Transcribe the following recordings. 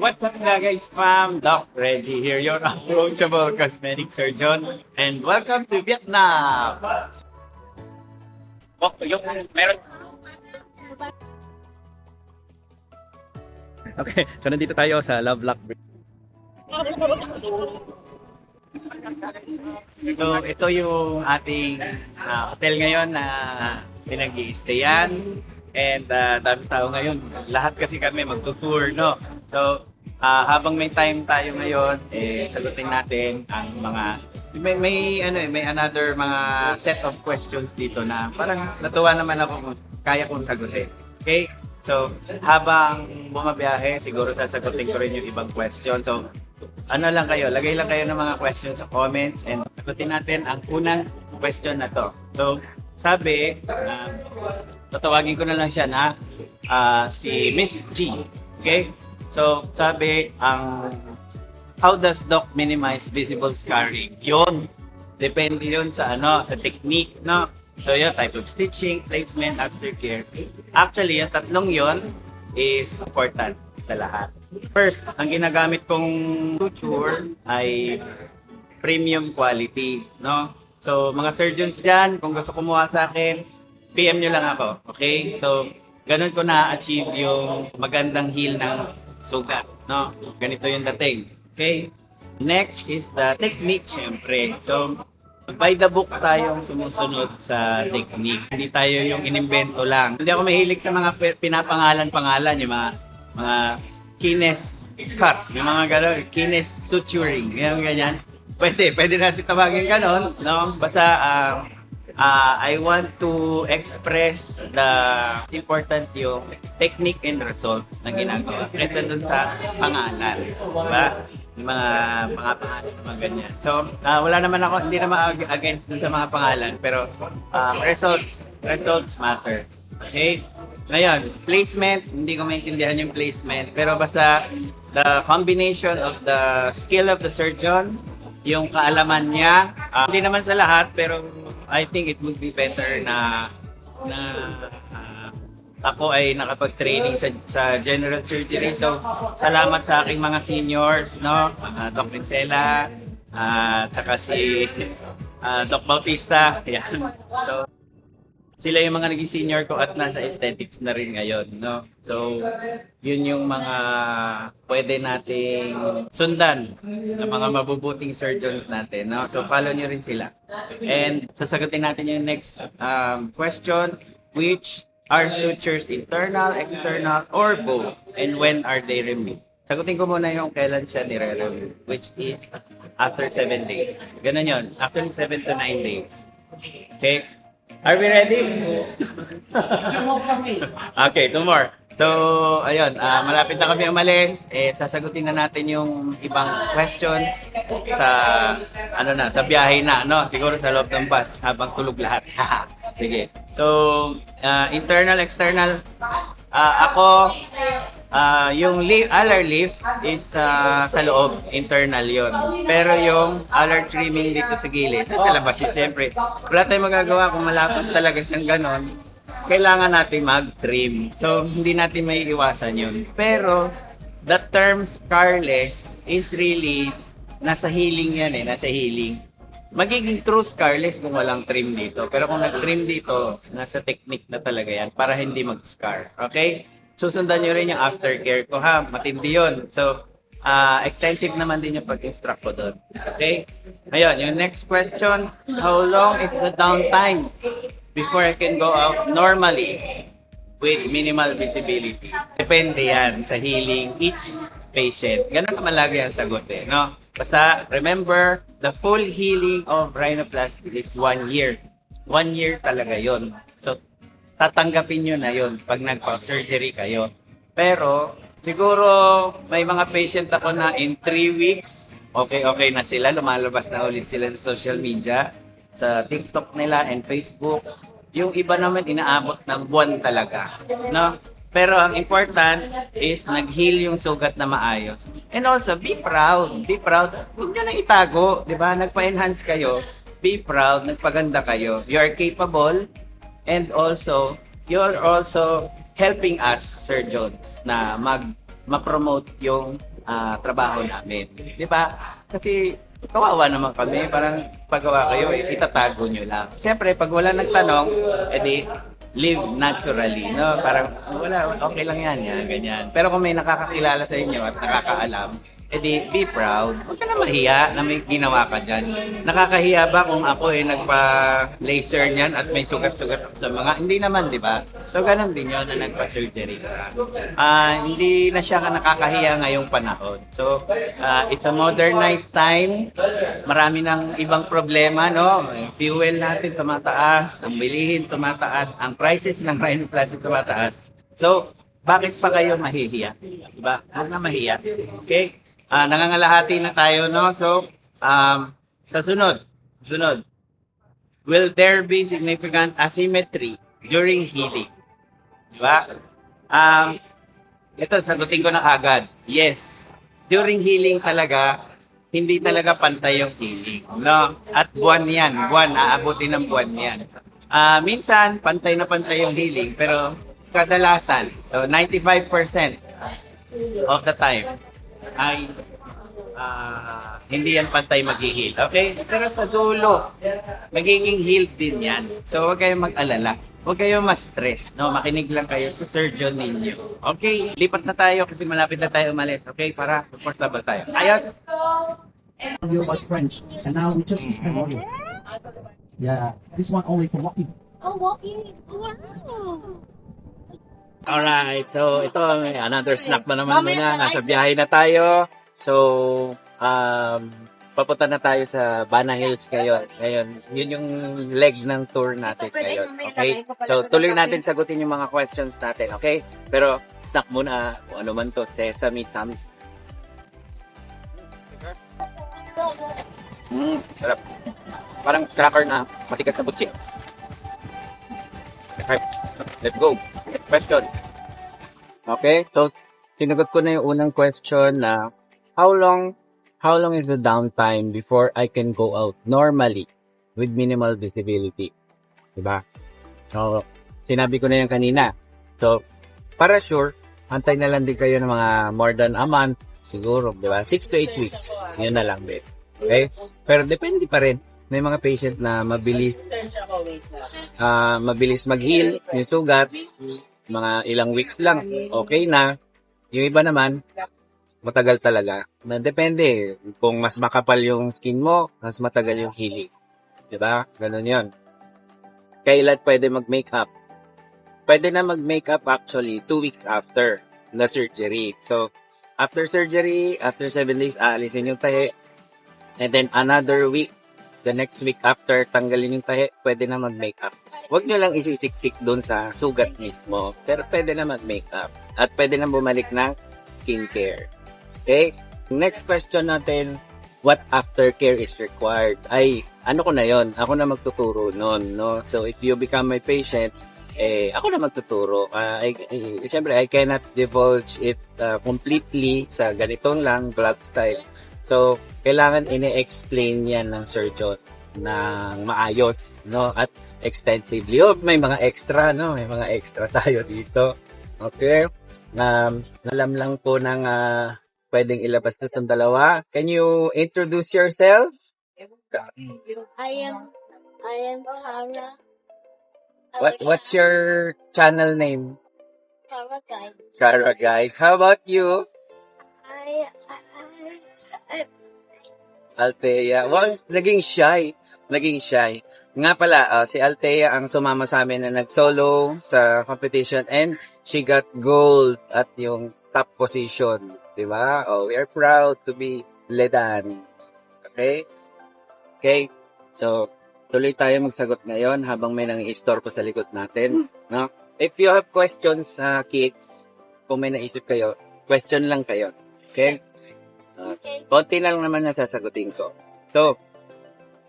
What's up guys, fam? Doc Reggie here, your approachable cosmetic surgeon. And welcome to Vietnam! Oh, yung meron. Okay, so nandito tayo sa Lovelock Bridge. So ito yung ating hotel ngayon na pinag-i-stayan. And dami tao ngayon. Lahat kasi kami magtutour, no? So habang may time tayo ngayon, sagutin natin ang mga may another mga set of questions dito na parang natuwa naman ako kung kaya kong sagutin. Okay? So, habang bumabiyahe, siguro sasagutin ko rin yung ibang question. So, ano lang kayo, lagay lang kayo ng mga questions sa comments and sagutin natin ang unang question na to. So, sabi, tatawagin ko na lang siya na si Miss G. Okay? So, sabi, how does Doc minimize visible scarring? Yun. Depende yun sa sa technique, no? So, yun, type of stitching, placement, aftercare. Actually, yung tatlong yun is important sa lahat. First, ang ginagamit kong suture ay premium quality, no? So, mga surgeons dyan, kung gusto kumuha sa akin, PM nyo lang ako, okay? So, ganun ko na-achieve yung magandang heal ng sugat, no? Ganito yung dating, okay? Next is the technique, syempre. So, by the book tayong sumusunod sa technique. Hindi tayo yung inimbento lang. Hindi ako mahilig sa mga pinapangalan-pangalan, yung mga kines cut, yung mga gano'n, kines suturing, yung ganyan. Pwede natin tawagin gano'n, no? Basta, I want to express the important yung technique and result na ginagawa kaysa dun sa pangalan. Diba? Yung mga pangalan, mga ganyan. So, wala naman ako, hindi naman against dun sa mga pangalan, pero results matter. Okay? Ngayon, placement, hindi ko maintindihan yung placement, pero basta the combination of the skill of the surgeon, yung kaalaman niya, hindi naman sa lahat, pero I think it would be better na ako ay nakapag-training sa general surgery. So, salamat sa aking mga seniors, no? Doc Pincela, at saka si Doc Bautista. Yan. So, sila yung mga naging senior ko at nasa aesthetics na rin ngayon, no? So, yun yung mga pwede nating sundan ng mga mabubuting surgeons natin, no? So, follow nyo rin sila. And sasagutin natin yung next question, which are sutures internal, external, or both? And when are they removed? Sagutin ko muna yung kailan siya nire-remove, which is after 7 days. Ganun yun, after 7 to 9 days. Okay? Are we ready? Okay, 2 more. So, ayun, malapit na kami umalis. Sasagutin na natin yung ibang questions sa sa biyahe na, no? Siguro sa loob ng bus habang tulog lahat. Sige. So, internal, external, ako, yung alar lift is sa loob, internal yon. Pero yung alar trimming dito sa gilid, sa labas, siyempre, wala tayong magagawa kung malapit talaga siyang ganon. Kailangan natin mag-trim. So, hindi natin may iwasan yun. Pero, the term scarless is really, nasa healing yan nasa healing. Magiging true scarless kung walang trim dito. Pero kung nag-trim dito, nasa technique na talaga yan para hindi mag-scar. Okay? Susundan nyo rin yung aftercare ko ha. Matindi yun. So, extensive naman din yung pag-instruct ko doon. Okay? Ngayon, yung next question, how long is the downtime before I can go out normally with minimal visibility? Depende yan sa healing each patient. Ganun naman lagi ang sagot no? Basta remember, the full healing of rhinoplasty is 1 year. 1 year talaga yon. So, tatanggapin nyo na yon pag nagpa-surgery kayo. Pero, siguro may mga patient ako na in 3 weeks, okay na sila, lumalabas na ulit sila sa social media, sa TikTok nila and Facebook. Yung iba naman inaabot ng buwan talaga, no? Pero ang important is nag-heal yung sugat na maayos. And also, be proud. Be proud. Huwag nyo na itago, di ba? Nagpa-enhance kayo. Be proud. Nagpaganda kayo. You are capable. And also, you're also helping us, surgeons, na ma-promote yung trabaho namin. Di ba? Kasi kawawa naman kami, parang paggawa kayo, itatago nyo lang. Siyempre, pag wala nagtanong, edi live naturally, no? Parang wala, okay lang yan, ganyan. Pero kung may nakakakilala sa inyo at nakakaalam, edi be proud. Huwag ka na mahiya na may ginawa ka dyan. Nakakahiya ba kung ako nagpa-laser niyan at may sugat-sugat ako sa mga? Hindi naman, di ba? So, ganun din yun na nagpa-surgery ka. Hindi na siya nakakahiya ngayong panahon. So, it's a modernized time. Marami ng ibang problema, no? Fuel natin tumataas, ang bilihin tumataas, ang prices ng rhinoplasty tumataas. So, bakit pa kayo mahihiya? Diba? Huwag na mahiya. Okay? Nangangalahati na tayo, no? So, sa sunod, will there be significant asymmetry during healing? Diba? Ito, sagutin ko na agad. Yes. During healing talaga, hindi talaga pantay yung healing. No? At buwan yan. Aabutin ng buwan yan. Minsan, pantay na pantay yung healing, pero kadalasan, so 95% of the time, ay hindi yan pantay mag-heal. Okay? Pero sa dulo, magiging heals din yan. So, huwag kayong mag-alala. Huwag kayong ma-stress. No? Makinig lang kayo sa surgeon ninyo. Okay? Lipat na tayo kasi malapit na tayo umalis. Okay? Para comfortable tayo. Ayos? Audio was French, and now we just have audio. Yeah, this one only for walking. Oh, walking. Wow. Alright, so ito another snack na naman muna. Nasa biyahe na tayo. So, papunta na tayo sa Bana Hills ngayon. Yun yung leg ng tour natin ngayon. Okay? So, tuloy natin sagutin yung mga questions natin. Okay? Pero, snack muna kung ano man to. Sesame Sam. Sarap. Parang cracker na matigas na butsi. Okay. Let's go. Question. Okay, so sinagot ko na yung unang question na how long is the downtime before I can go out normally with minimal visibility? Diba? So, sinabi ko na yung kanina. So, para sure, antay na lang din kayo ng mga more than a month, siguro, diba? 6 to 8 weeks. Yun na lang, babe. Okay? Pero depende pa rin. May mga patient na mabilis mag-heal yung sugat, mga ilang weeks lang, okay na. Yung iba naman, matagal talaga. Depende. Kung mas makapal yung skin mo, mas matagal yung healing. Diba? Ganun yun. Kailan pwede mag-makeup? Pwede na mag-makeup actually 2 weeks after the surgery. So, after surgery, after 7 days, aalisin yung tahi. And then another week, the next week after tanggalin yung tahi, pwede na mag-makeup. Huwag nyo lang isisiksik doon sa sugat mismo, pero pwede na mag-makeup. At pwede na bumalik ng skincare. Okay? Next question natin, what aftercare is required? Ay, ano ko na yon? Ako na magtuturo nun, no? So, if you become my patient, ako na magtuturo. Siyempre, I cannot divulge it completely sa ganitong lang vlog style. So, kailangan ine-explain yan ng surgeon ng maayos, no? At extensively. Oh, may mga extra, no? May mga extra tayo dito. Okay? Alam lang po ng pwedeng ilabas na itong dalawa. Can you introduce yourself? I am Kara. What's your channel name? Kara guy. Kara, guys. How about you? I Althea. Well, naging shy. Nga pala, si Althea ang sumama sa amin na nag-solo sa competition and she got gold at yung top position. Diba? Oh, we are proud to be Ledan. Okay? Okay. So, tuloy tayo magsagot ngayon habang may nang-i-store po sa likod natin. No? If you have questions, kids, kung may naisip kayo, question lang kayo. Okay? Konti lang naman na sasagutin ko. So,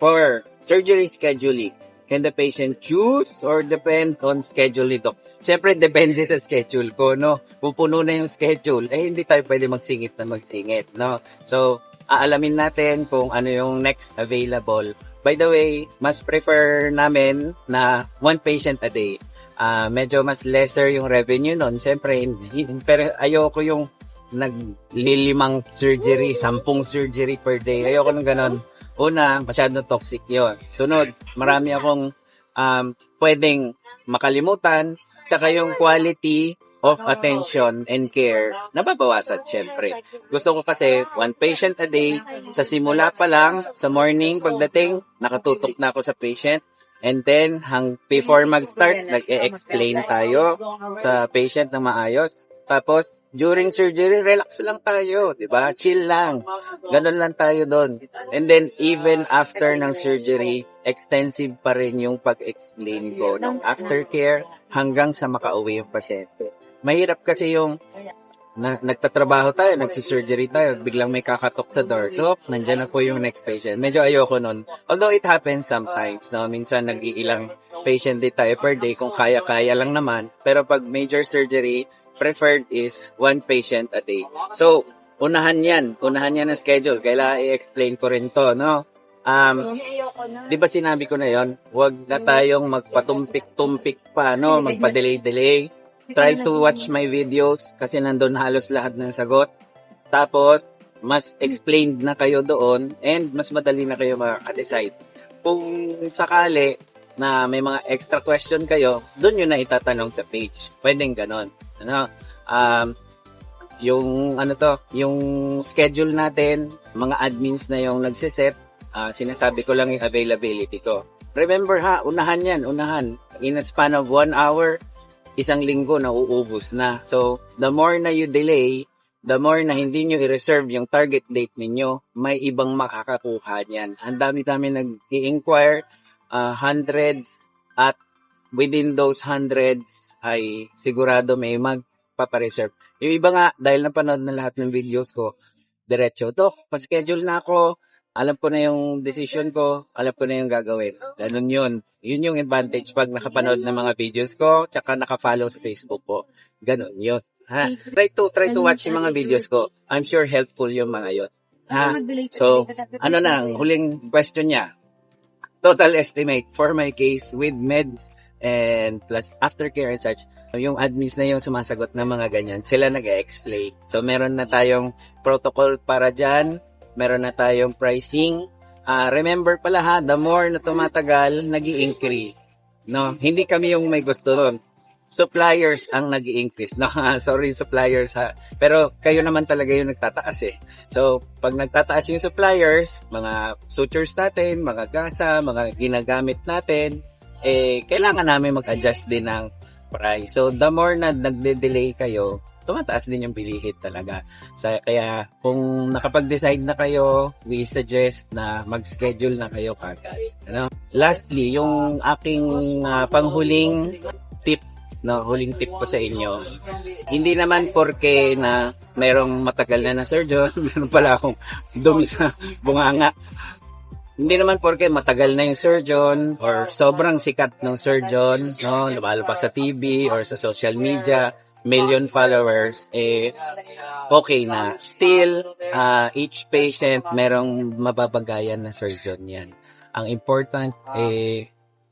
for surgery scheduling, can the patient choose or depend on schedule nito? Siyempre, depende sa schedule ko, no? Pupuno na yung schedule, hindi tayo pwede magsingit, no? So, aalamin natin kung ano yung next available. By the way, mas prefer namin na 1 patient a day. Medyo mas lesser yung revenue nun. Siyempre, pero ayoko yung naglilimang surgery, 10 surgery per day. Ayoko ng ganon. Una, masyadong toxic yon. Sunod, marami akong pwedeng makalimutan. Tsaka yung quality of attention and care, nababawasan syempre. Gusto ko kasi 1 patient a day. Sa simula pa lang, sa morning, pagdating, nakatutok na ako sa patient. And then, before mag-start, nag-e-explain tayo sa patient na maayos. Tapos, during surgery, relax lang tayo, di ba? Chill lang. Ganun lang tayo doon. And then, even after ng surgery, extensive pa rin yung pag-explain ko ng aftercare hanggang sa makauwi yung pasyente. Mahirap kasi yung nagtatrabaho tayo, nagsisurgery tayo, biglang may kakatok sa door. Tok, nandyan na po yung next patient. Medyo ayoko nun. Although it happens sometimes, no? Minsan nag-iilang patient din tayo per day kung kaya-kaya lang naman. Pero pag major surgery, preferred is 1 patient a day. So, unahan yan ang schedule. Kailangan i-explain ko rin to, no? Di ba sinabi ko na yon? Huwag na tayong magpatumpik-tumpik pa, no? Magpa-delay-delay. Try to watch my videos kasi nandun halos lahat ng sagot. Tapos, mas explained na kayo doon and mas madali na kayo makaka-decide. Kung sakali na may mga extra question kayo, doon yun na itatanong sa page. Pwedeng ganon. Ano? Yung schedule natin, mga admins na yung nagsiset, sinasabi ko lang yung availability ko. Remember ha, unahan. In a span of 1 hour, 1 linggo na uubos na. So, the more na you delay, the more na hindi nyo i-reserve yung target date ninyo, may ibang makakakuha niyan. Ang dami-dami nag-i-inquire, 100 at within those 100 ay sigurado may magpapareserve. Yung iba nga, dahil napanood na lahat ng videos ko, diretso, Dok, pa-schedule na ako, alam ko na yung decision ko, alam ko na yung gagawin. Ganun yun. Yun yung advantage pag nakapanood ng mga videos ko, tsaka nakafollow sa Facebook ko. Ganun yun. Ha? Try to watch yung mga videos ko. I'm sure helpful yung mga yun. Ha? So, huling question niya. Total estimate for my case with meds and plus aftercare and such. Yung admins na yung sumasagot ng mga ganyan, sila nag-explain. So, meron na tayong protocol para dyan. Meron na tayong pricing. Remember pala ha, the more na tumatagal, nag-i-increase. No, hindi kami yung may gusto ron. Suppliers ang nag-i-increase. No, sorry suppliers ha. Pero kayo naman talaga yung nagtataas eh. So, pag nagtataas yung suppliers, mga sutures natin, mga gasa, mga ginagamit natin, kailangan namin mag-adjust din ng price. So, the more na nagde-delay kayo, tumataas din yung bilihin talaga. Kaya kung nakapag-decide na kayo, we suggest na mag-schedule na kayo kagad. Ano? Lastly, yung aking panghuling tip, huling tip ko sa inyo. Hindi naman porke na mayroong matagal na surgeon, meron pala akong dumi sa bunganga. Hindi naman porke matagal na yung surgeon or sobrang sikat ng surgeon, no, lumalabas sa TV or sa social media, million followers, okay na. Still, each patient merong mababagayan na surgeon yan. Ang important,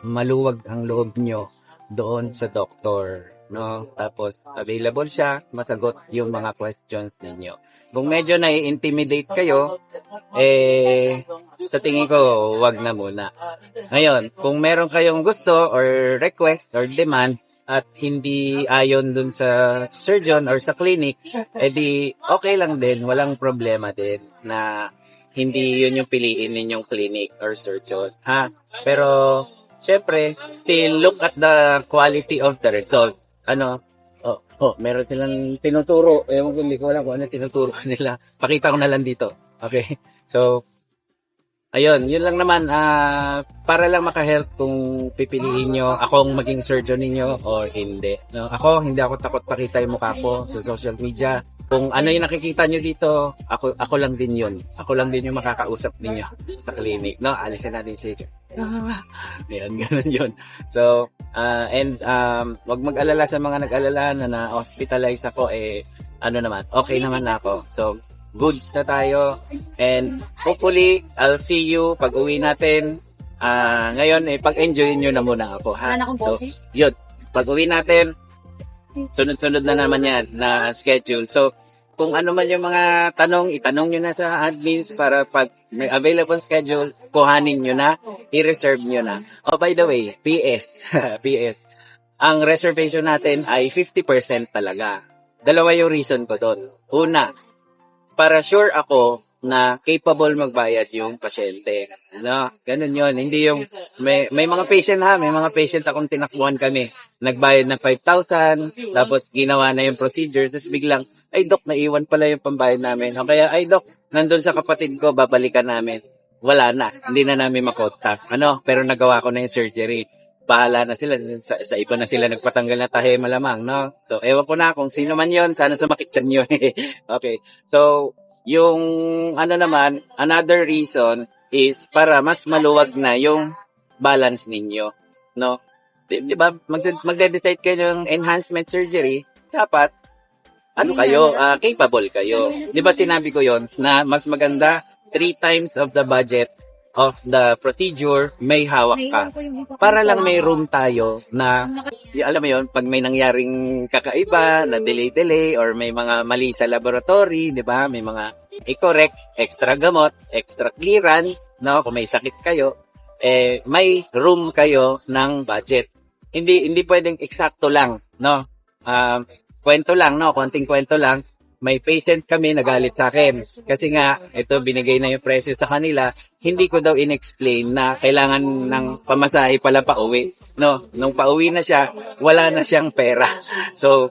maluwag ang loob nyo doon sa doktor, no? Tapos, available siya, masagot yung mga questions ninyo. Kung medyo nai-intimidate kayo, sa tingin ko, wag na muna. Ngayon, kung meron kayong gusto or request or demand, at hindi ayon dun sa surgeon or sa clinic, edi okay lang din, walang problema din na hindi yun yung piliin ninyong clinic or surgeon. Ha? Pero, syempre, still look at the quality of the result. Meron silang tinuturo. Hindi ko alam kung ano tinuturo nila. Pakita ko na lang dito. Okay? So, ayun, yun lang naman, para lang maka-help kung pipiliin nyo akong maging surgeon ninyo or hindi. No? Hindi ako takot pakita yung mukha ko sa social media. Kung ano yung nakikita nyo dito, ako lang din yun. Ako lang din yung makakausap ninyo sa clinic. No? Alisin natin si Ayan, ganun yun. So, wag mag-alala sa mga nag-alala na na-hospitalize ako, okay naman na ako. So, goods na tayo. And hopefully, I'll see you pag uwi natin. Ngayon, pag-enjoyin nyo na muna ako. Ha? So, yun. Pag uwi natin, sunod-sunod na naman yan na schedule. So, kung ano man yung mga tanong, itanong nyo na sa admins para pag may available schedule, kuhanin nyo na, i-reserve nyo na. Oh, by the way, PS, PS, ang reservation natin ay 50% talaga. Dalawa yung reason ko doon. Una, para sure ako na capable magbayad yung pasyente. Ano? Ganun yun. Hindi yung, may mga patient ha, may mga patient akong tinakbuhan kami. Nagbayad ng 5,000, tapos ginawa na yung procedure, tapos biglang, ay dok, naiwan pala yung pambayad namin. O kaya, ay dok, nandun sa kapatid ko, babalikan namin. Wala na, hindi na namin makontak. Ano? Pero nagawa ko na yung surgery. Bahala na sila, sa iba na sila nagpatanggal na tahe malamang, no? So, ewan ko na kung sino man yon, sana sumakit sa inyo. Okay. So, yung ano naman, another reason is para mas maluwag na yung balance ninyo, no? Di ba, magde-decide kayo ng enhancement surgery, dapat, ano kayo, capable kayo. Di ba tinabi ko yon na mas maganda 3 times of the budget of the procedure, may hawak ka. Para lang may room tayo na, alam mo yon, pag may nangyaring kakaiba, na delay, or may mga mali sa laboratory, di ba? May mga i-correct, extra gamot, extra clearance, no? Kung may sakit kayo, may room kayo ng budget. Hindi pwedeng eksakto lang, no? Kwento lang, no? Konting kwento lang. May patient kami nagalit sa akin. Kasi nga, ito binigay na yung presyo sa kanila. Hindi ko daw in-explain na kailangan ng pamasahe pala pa uwi. No, nung pauwi na siya, wala na siyang pera. So,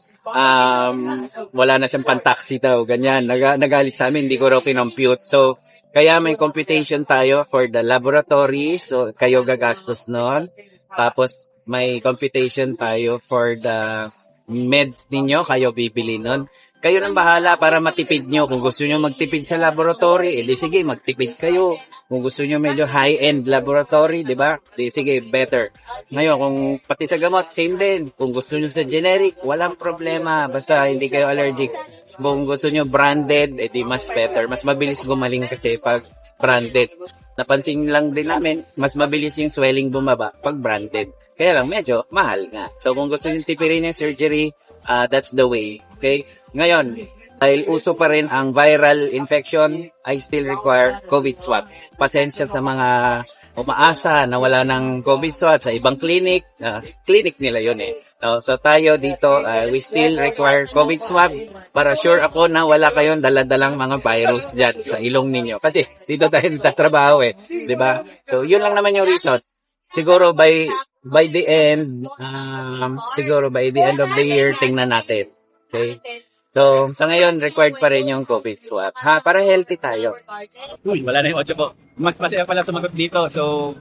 wala na siyang pan-taxi daw, ganyan. Nagalit sa amin, hindi ko raw kinompute. So, kaya may computation tayo for the laboratories. So, kayo gagastos nun. Tapos, may computation tayo for the meds ninyo, kayo bibili nun. Kayo nang bahala para matipid nyo. Kung gusto nyo magtipid sa laboratory, edi sige, magtipid kayo. Kung gusto nyo medyo high-end laboratory, di ba? Di sige, better. Ngayon, kung pati sa gamot, same din. Kung gusto nyo sa generic, walang problema. Basta hindi kayo allergic. Kung gusto nyo branded, edi mas better. Mas mabilis gumaling kasi pag branded. Napansin lang din namin, mas mabilis yung swelling bumaba pag branded. Kaya lang, medyo mahal nga. So, kung gusto nyo tipirin yung surgery, that's the way. Okay? Ngayon, dahil uso pa rin ang viral infection, I still require COVID swab. Pasensya sa mga umaasa na wala ng COVID swab sa ibang clinic. Clinic nila yun eh. So tayo dito, we still require COVID swab para sure ako na wala kayong daladalang mga virus dyan sa ilong ninyo. Kasi dito tayo nagtatrabaho eh. Diba? So yun lang naman yung reason. Siguro by the end, siguro by the end of the year, tingnan natin. Okay? So, sa ngayon, required pa rin yung COVID swab. Para healthy tayo. Uy, wala na yung 8 po. Mas masaya pala sumagot dito. So,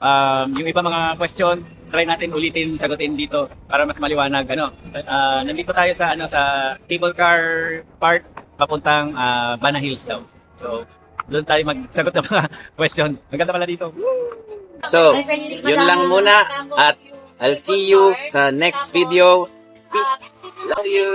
yung iba mga question, try natin ulitin, sagutin dito para mas maliwanag. Nandito tayo sa cable car park papuntang Bana Hills daw. So, doon tayo magsagot ng mga question. Maganda pala dito. So, yun lang muna at I'll see you sa next video. Peace. Love you.